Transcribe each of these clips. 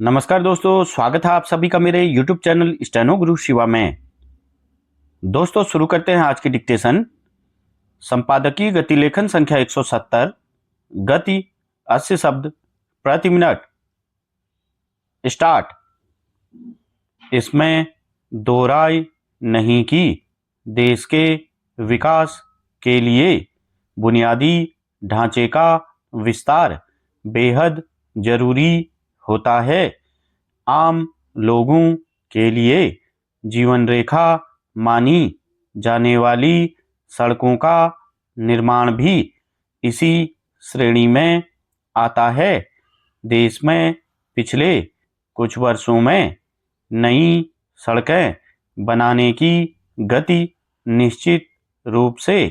नमस्कार दोस्तों, स्वागत है आप सभी का मेरे YouTube चैनल स्टेनो गुरु शिवा में। दोस्तों शुरू करते हैं आज की डिक्टेशन। संपादकीय गति लेखन संख्या 170, गति 80 शब्द प्रति मिनट। स्टार्ट। इसमें दो राय नहीं कि देश के विकास के लिए बुनियादी ढांचे का विस्तार बेहद जरूरी होता है। आम लोगों के लिए जीवन रेखा मानी जाने वाली सड़कों का निर्माण भी इसी श्रेणी में आता है। देश में पिछले कुछ वर्षों में नई सड़कें बनाने की गति निश्चित रूप से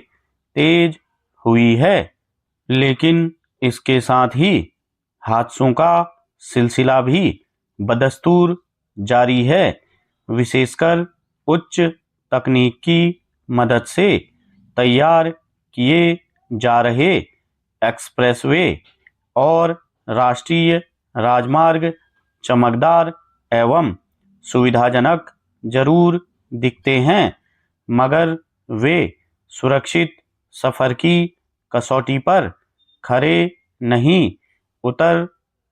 तेज हुई है, लेकिन इसके साथ ही हादसों का सिलसिला भी बदस्तूर जारी है। विशेषकर उच्च तकनीक की मदद से तैयार किए जा रहे एक्सप्रेसवे और राष्ट्रीय राजमार्ग चमकदार एवं सुविधाजनक जरूर दिखते हैं, मगर वे सुरक्षित सफर की कसौटी पर खरे नहीं उतर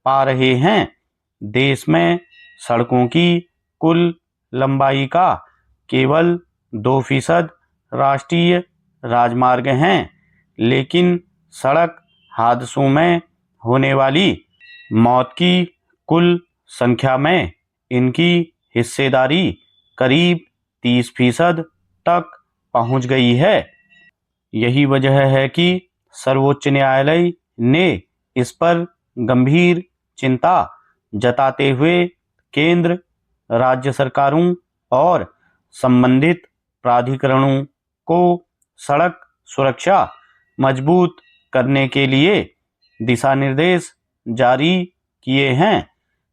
पा रहे हैं। देश में सड़कों की कुल लंबाई का केवल 2% राष्ट्रीय राजमार्ग हैं, लेकिन सड़क हादसों में होने वाली मौत की कुल संख्या में इनकी हिस्सेदारी करीब 30% तक पहुंच गई है। यही वजह है कि सर्वोच्च न्यायालय ने इस पर गंभीर चिंता जताते हुए केंद्र, राज्य सरकारों और संबंधित प्राधिकरणों को सड़क सुरक्षा मजबूत करने के लिए दिशा निर्देश जारी किए हैं।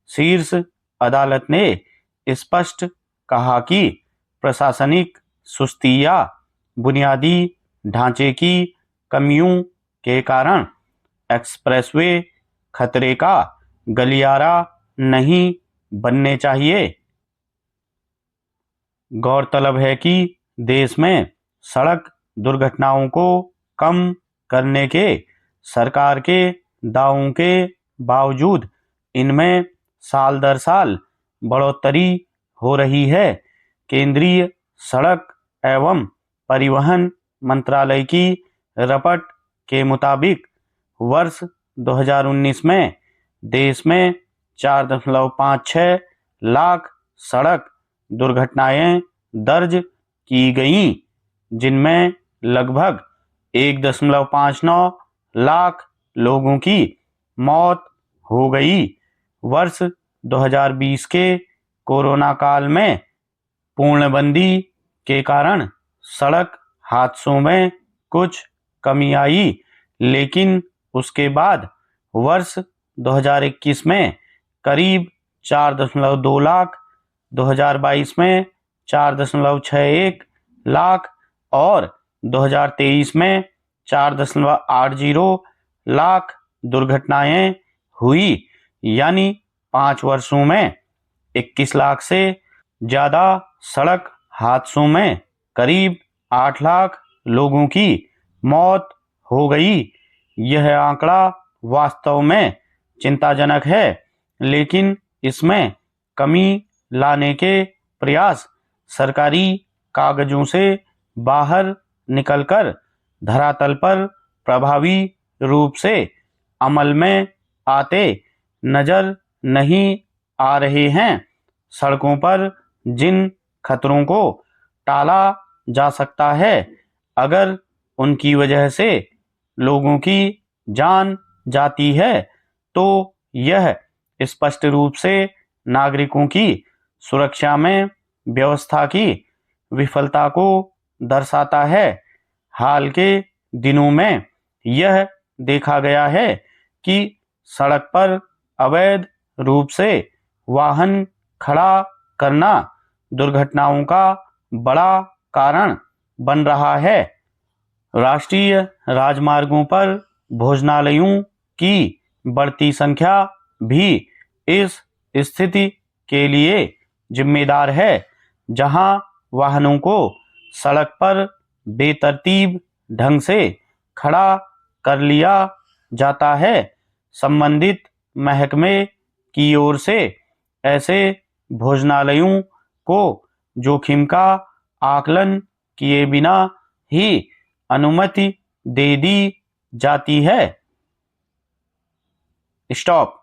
शीर्ष अदालत ने स्पष्ट कहा कि प्रशासनिक सुस्ती या बुनियादी ढांचे की कमियों के कारण एक्सप्रेसवे खतरे का गलियारा नहीं बनने चाहिए। गौरतलब है कि देश में सड़क दुर्घटनाओं को कम करने के सरकार के दावों के बावजूद इनमें साल दर साल बढ़ोतरी हो रही है। केंद्रीय सड़क एवं परिवहन मंत्रालय की रिपोर्ट के मुताबिक वर्ष 2019 में देश में 4.56 लाख सड़क दुर्घटनाएं दर्ज की गईं, जिनमें लगभग 1.59 लाख लोगों की मौत हो गई। वर्ष 2020 के कोरोना काल में पूर्णबंदी के कारण सड़क हादसों में कुछ कमी आई, लेकिन उसके बाद वर्ष 2021 में करीब 4.2 लाख, 2022 में 4.61 लाख और 2023 में 4.80 लाख दुर्घटनाएं हुई, यानी 5 वर्षों में 21 लाख से ज्यादा सड़क हादसों में करीब 8 लाख लोगों की मौत हो गई। यह आंकड़ा वास्तव में चिंताजनक है, लेकिन इसमें कमी लाने के प्रयास सरकारी कागजों से बाहर निकलकर धरातल पर प्रभावी रूप से अमल में आते नजर नहीं आ रहे हैं। सड़कों पर जिन खतरों को टाला जा सकता है, अगर उनकी वजह से लोगों की जान जाती है, तो यह स्पष्ट रूप से नागरिकों की सुरक्षा में व्यवस्था की विफलता को दर्शाता है। हाल के दिनों में यह देखा गया है कि सड़क पर अवैध रूप से वाहन खड़ा करना दुर्घटनाओं का बड़ा कारण बन रहा है। राष्ट्रीय राजमार्गों पर भोजनालयों की बढ़ती संख्या भी इस स्थिति के लिए जिम्मेदार है, जहां वाहनों को सड़क पर बेतरतीब ढंग से खड़ा कर लिया जाता है। संबंधित महकमे की ओर से ऐसे भोजनालयों को जोखिम का आकलन किए बिना ही अनुमति दे दी जाती है। स्टॉप।